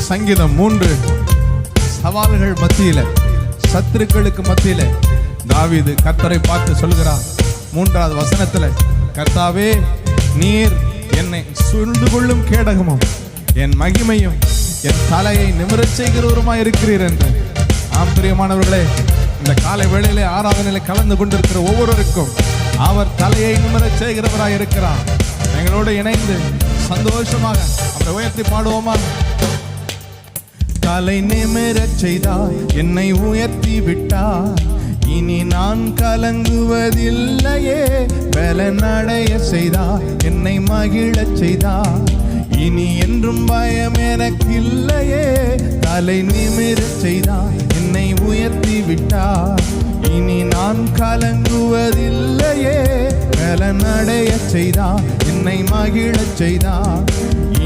சங்கீதம் 3 சவால்கள் மத்தியில, சத்துருக்களுக்கு மத்தியில தாவீது கர்த்தரை பார்த்து சொல்கிறார். 3வது வசனத்துல, கர்த்தாவே நீர் என்னை சூழ்ந்து கொள்ளும் கேடகமும் என் மகிமையும் என் தலையை நிமிரச் செய்கிறவருமாய் இருக்கிறீர் என்று. ஆம் பிரியமானவர்களே, இந்த காலை வேளையிலே ஆராதனையில கலந்து கொண்டிருக்கிற ஒவ்வொருவருக்கும் அவர் தலையை நிமிரச் செய்கிறவராய் இருக்கிறார். எங்களோடு இணைந்து சந்தோஷமாக அவரை உயர்த்தி பாடுவோமா? தலை நிமிரச் செய்தாய், என்னை உயர்த்தி விட்டாய், இனி நான் கலங்குவதில்லையே. பலனடைய செய்தாய், என்னை மகிழச் செய்தாய், இனி என்றும் பயம் எனக்கில்லையே. தலை நிமிரச் செய்தாய், என்னை உயர்த்தி விட்டாய், இனி நான் கலங்குவதில்லையே. பலனடைய செய்தாய், என்னை மகிழச் செய்தாய்,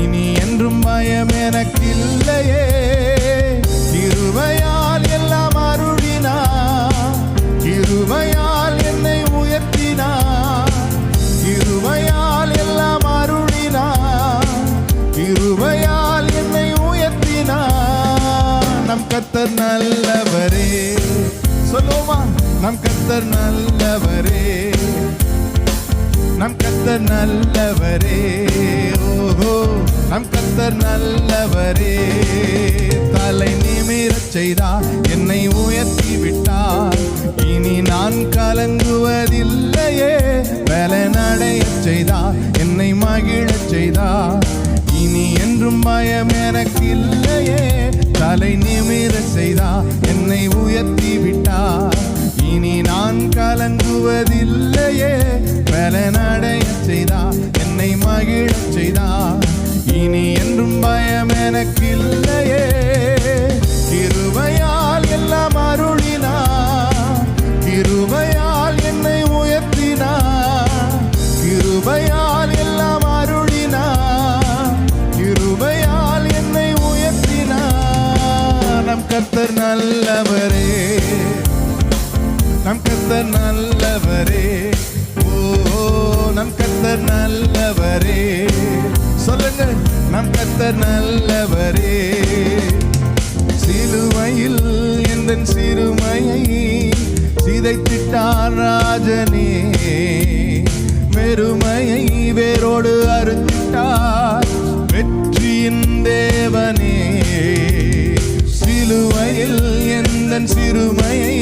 இனி என்றும் பயம் எனக்கில்லையே. கிருபையால் எல்லாம் அருளினார், கிருபையால் என்னை உயர்த்தினார், கிருபையால் எல்லாம் அருளினார், கிருபையால் என்னை உயர்த்தினார். நம் கர்த்தர் நல்லவரே, சொல்லுவோமா? நம் கர்த்தர் நல்லவரே, நம் கர்த்தர் நல்லவரே, ஓஹோ நம் கர்த்தர் நல்லவரே. தலை நிமிரச் செய்தார், என்னை உயர்த்தி விட்டார், இனி நான் கலங்குவதில்லையே. பலனடைய செய்தார், என்னை மகிழச் செய்தார், இனி என்றும் பயம் எனக்கில்லையே. தலை நிமிரச் செய்தார், என்னை உயர்த்தி விட்டார், இனி நான் கலங்குவதில்லையே. பலனடைய செய்தார், என்னை மகிழச் செய்தார், இனி என்றும் பயம் எனக்கில்லையே. கிருபையால் எல்லாம் அருளினார், கிருபையால் என்னை உயர்த்தினார், கிருபையால் எல்லாம் அருளினார், கிருபையால் என்னை உயர்த்தினார். நம் கர்த்தர் நல்லவரே, நம் கர்த்தர் நல்லவரே, ஓ நம் கர்த்தர் நல்லவரே. சொல்லுங்க, நம் கர்த்தர் நல்லவரே. சிலுவையில் எந்தன் சிறுமையை சிதைத்திட்டார் ராஜனே, வெறுமையை வேரோடு அறுத்திட்டார் வெற்றியின் தேவனே. சிலுவையில் எந்தன் சிறுமையை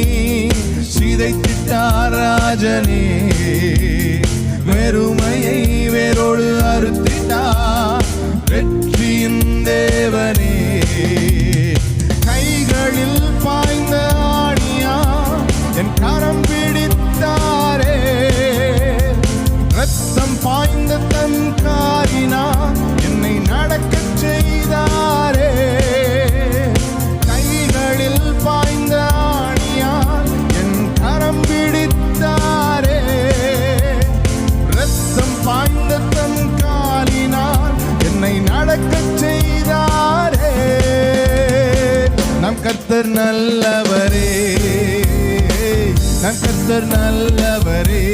சிதைத்திட்டார் ராஜனே, வெறுமையை வேரோடு அறுத்திட்டார் வெற்றியின் தேவனே. கைகளில் பாய்ந்த ஆணியா என் கரம் பிடித்தாரே, ரத்தம் பாய்ந்த தன் காரினா என்னை நடக்கச் செய்தாரே. கைகளில் பாய்ந்த ஆணியா என் கரம் பிடித்தாரே, ரத்தம் பாய்ந்த தன் காலினால் என்னை நடக்கச் செய்தாரே. நம் கர்த்தர் நல்லவரே, நம் கர்த்தர் நல்லவரே,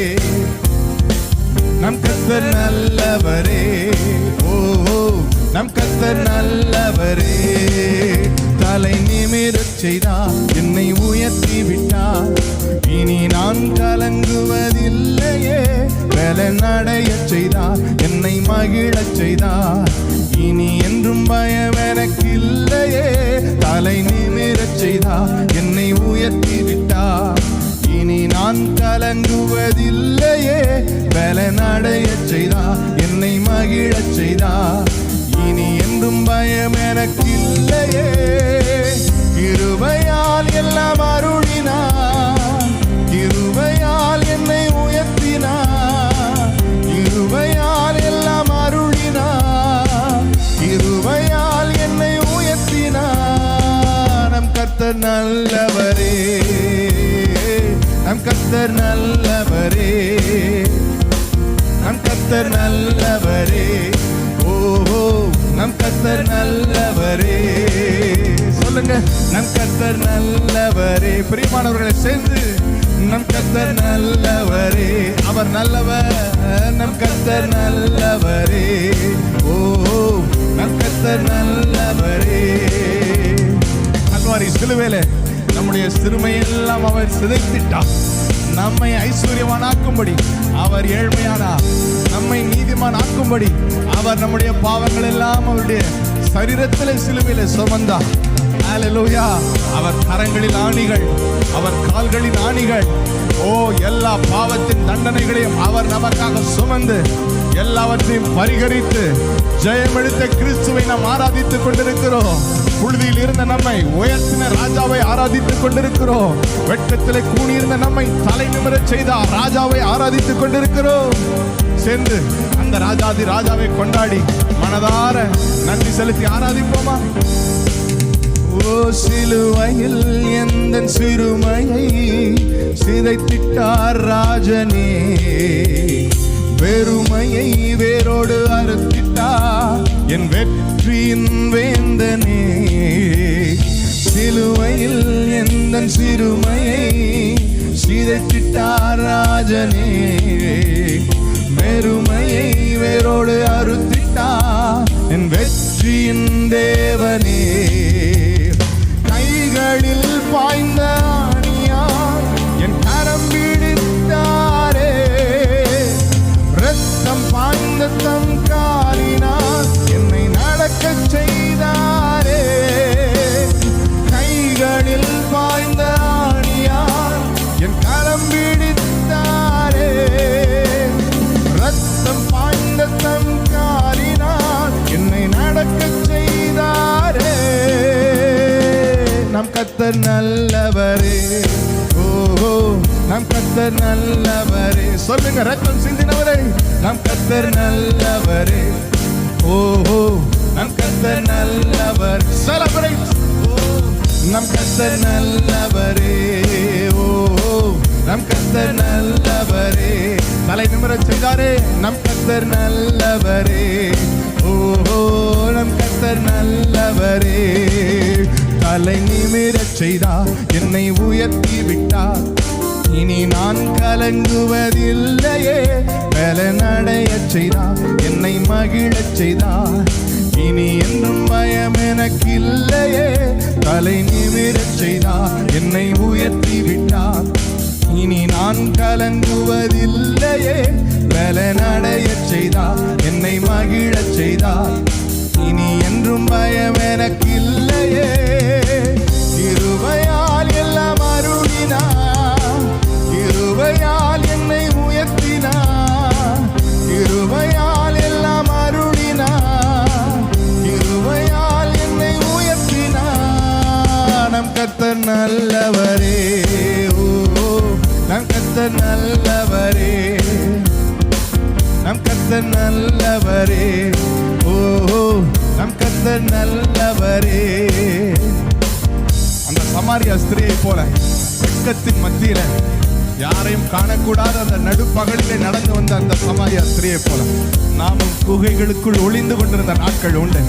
நம் கர்த்தர் நல்லவரே, ஓ நம் கர்த்தர் நல்லவரே. தலை நிமிரச் செய்தார், என்னை உயர்த்தி விட்டார், இனி நான் கலங்குவதில்லையே. பலனடைய செய்தார், என்னை மகிழச் செய்தார், இனி என்றும் பயம் எனக்கில்லையே. தலை நிமிரச் செய்தார், என்னை உயர்த்தி விட்டார், இனி நான் கலங்குவதில்லையே. பலனடைய செய்தார், என்னை மகிழச் செய்தார், இனி என்றும் பயம் எனக்கில்லையே. கிருபையால் எல்லாம் அருளினார், கிருபையால் என்னை உயர்த்தினார், கிருபையால் எல்லாம் அருளினார், கிருபையால் என்னை உயர்த்தினார். நம் கர்த்தர் நல்லவரே, நம் கர்த்தர் நல்லவரே, நம் கர்த்தர் நல்லவரே, ஓஹோ நம் கர்த்தர் நல்லவரே. சொல்லுங்க. நம் கர்த்தர் நல்லவரே. பிரியமானவர்களை சேர்ந்து நம் கர்த்தர் நல்லவரே, அவர் நல்லவர். நம் கர்த்தர் நல்லவரே, ஓ நம் கர்த்தர் நல்லவரே. கல்வாரி சிலுவையிலே நம்முடைய சிறுமையெல்லாம் அவர் சிதைத்திட்டார். நம்மை ஐஸ்வர்யவானாக்கும்படி அவர் ஏழ்மையானார். நம்மை நீதிமான் ஆக்கும்படி அவர் நம்முடைய பாவங்கள் எல்லாம் அவருடைய சரீரத்திலே சிலுவையிலே சுமந்தார். ஹல்லேலூயா. அவர் கரங்களில் ஆணிகள், அவர் கால்களின் ஆணிகள். ஓ எல்லா பாவத்தின் தண்டனைகளையும் அவர் நமக்காக சுமந்து எல்லாவற்றையும் பரிகரித்து ஜெயமெடுத்த கிறிஸ்துவை நாம் ஆராதித்துக் கொண்டிருக்கிறோம். புழுதியில் இருந்த நம்மை உயர்த்தின ராஜாவை ஆராதித்துக் கொண்டிருக்கிறோம். வெட்கத்திலே கூடியிருந்த நம்மை தலை நிமிரச் செய்த ராஜாவை ஆராதித்துக் கொண்டிருக்கிறோம். சேர்ந்து அந்த ராஜாதி ராஜாவை கொண்டாடி மனதார நன்றி செலுத்தி ஆராதிப்போமா? ஓ சிலுவையில் எந்தன் சிறுமையை சிதைத்திட்டார் ராஜனே, வெறுமையை வேரோடு அறுத்திட்டார் என் வெற்றியின் வேந்தனே. சிலுவையில் எந்தன் சிறுமையை சிதைத்திட்டார் ராஜனே, வெறுமையை வேரோடு அறுத்திட்டார் என் வெற்றியின் தேவனே. கைகளில் பாய்ந்த ஆணியார் என் கரம் பிடித்தாரே, ரத்தம் பாய்ந்த தம் காலினார் என்னை நடக்கச் செய்தாரே. கைகளில் பாய்ந்த ஆணியார் என் கரம் பிடித்தாரே, ரத்தம் பாய்ந்த தம் காலினார் என்னை நடக்கச் செய்தாரே. நம் கர்த்தர் நல்லவரே, ஓ நம் கர்த்தர் நல்லவரே. சொல்லுங்க, ரத்தம் சிந்தினவரே, நம் கர்த்தர் நல்லவரே, ஓ நம் கர்த்தர் நல்லவர். செலிப்ரேட். நம் கர்த்தர் நல்லவரே, ஓ நம் கர்த்தர் நல்லவரே. தலை நிமிரச் செய்தாரே, நம் கர்த்தர் நல்லவரே, ஓ நம் கர்த்தர் நல்லவரே. தலை நிமிரச் செய்தார், என்னை உயர்த்தி விட்டார். இனி நான் கலங்குவதில்லையே. பலனடையச் செய்தார், என்னை மகிழச் செய்தார். இனி என்றும் பயம் எனக்கில்லையே. தலை நிமிரச் செய்தார், என்னை உயர்த்தி விட்டார். இனி நான் கலங்குவதில்லையே. பலனடையச் செய்தார், என்னை மகிழச் செய்தார். இனி என்றும் பயம் எனக்கில்லையே. கிருபையால் எல்லாம் அருளினார், கிருபையால் என்னை உயர்த்தினார். கிருபையால் எல்லாம் அருளினார், கிருபையால் என்னை உயர்த்தினார். நம் கர்த்தர் நல்லவரே, ஓ நம் கர்த்தர் நல்லவரே, நம் கர்த்தர் நல்லவரே, ஓ நம் கர்த்தர் நல்லவரே. அந்த சமாரியா ஸ்திரியை போல வெட்கத்தின் மத்தியில யாரையும் காணக்கூடாத அந்த நடுப்பகலிலே நடந்து வந்த அந்த சமாரியா ஸ்திரியை போல நாமும் குகைகளுக்குள் ஒளிந்து கொண்டிருந்த நாட்கள் உண்டு.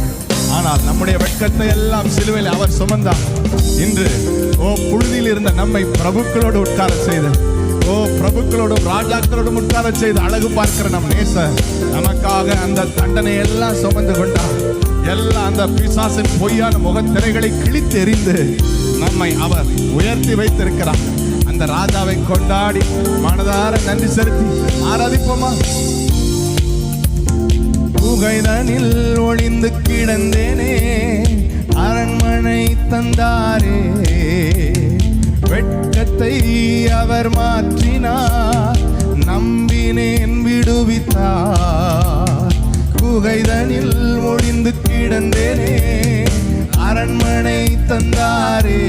ஆனால் நம்முடைய வெட்கத்தை எல்லாம் சிலுவையில் அவர் சுமந்தார். இன்று ஓ புழுதியில் இருந்த நம்மை பிரபுக்களோடு உட்கார செய்து, ஓ பிரபுக்களோடும் ராஜாக்களோடும் உட்கார செய்து அழகு பார்க்கிற நம் நேசர் நமக்காக அந்த தண்டனை எல்லாம் சுமந்து கொண்டார். எல்லாம் அந்த பிசாசின் பொய்யான முகத்திரைகளை கிழித்து எறிந்து நம்மை அவர் உயர்த்தி வைத்திருக்கிறார். அந்த ராஜாவை கொண்டாடி மனதார நன்றி செலுத்தி ஆராதிப்போமா? குகைதனில் ஒளிந்து கிடந்தேனே, அரண்மனை தந்தாரே. வெட்கத்தை அவர் மாற்றினார், நம்பினேன் விடுவித்தார். குகைதனில் ஒளிந்து கிடந்தேனே, அரண்மனை தந்தாரே.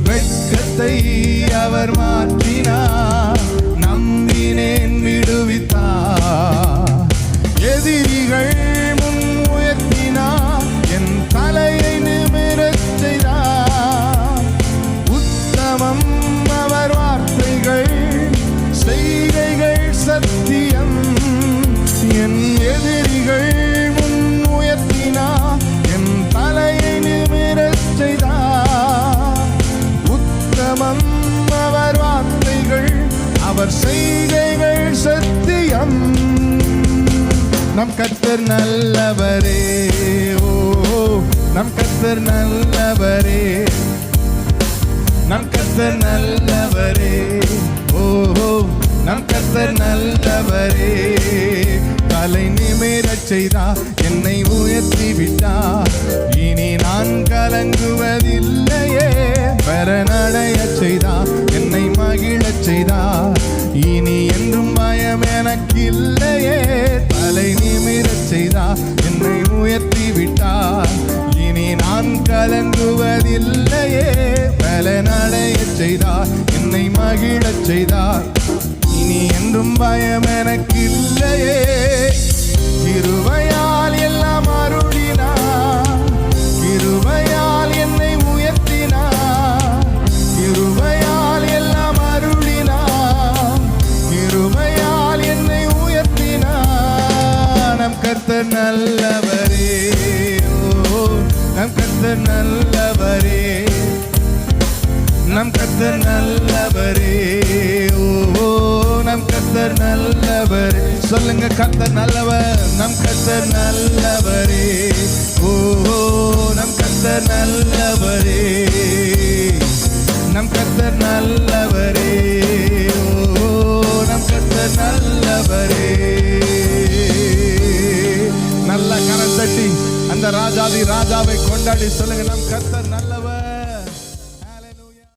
வெட்கத்தை அவர் மாற்றினார், நம்பினேன் விடுவித்தார். எதிரிகள் முன் உயர்த்தினார், என் தலையை நிமிரச் செய்தார். உத்தமம் அவர் வார்த்தைகள், செய்கைகள் சத்தியம். என் எதிரிகள் முன் உயர்த்தினார், என் தலையை நிமிரச் கர்த்தர் நல்லவரே. ஓ நம் கர்த்தர் நல்லவரே, நம் கர்த்தர் நல்லவரே. ஓ நம் கர்த்தர் நல்லவரே. தலை நிமிரச் செய்தார், என்னை உயர்த்தி விட்டார். இனி நான் கலங்குவதில்லையே. பரநடையச் செய்தார், என்னை மகிழச் செய்தார். இனி என்றும் பயம் எனக்கில்லையே. தலை நிமிரச் செய்தார், என்னை உயர்த்தி விட்டார். இனி நான் கலங்குவதில்லையே. பலனடையச் செய்தார், என்னை மகிழச் செய்தார். இனி என்றும் பயம் எனக்கில்லையே. கிருபையால் எல்லாம் அருளினார், கிருபையால் என்னை உயர்த்தினார். கிருபையால் எல்லாம் அருளினார், கிருபையால் என்னை உயர்த்தினார். நம் கர்த்தர் நல்லவரே. ஓ நம் கர்த்தர் நல்லவரே, நம் கர்த்தர் நல்லவரே. ஓ நம் கர்த்தர் நல்லவரே. சொல்லுங்க, கர்த்தர் நல்லவர். நம் கர்த்தர் நல்லவரே. ஓ நம் கர்த்தர் நல்லவரே, நம் கர்த்தர் நல்லவரே. ஓ நம் கர்த்தர் நல்லவரே. நல்ல கரம் தட்டி அந்த ராஜாதி ராஜாவை கொண்டாடி சொல்லுங்க, நம் கர்த்தர்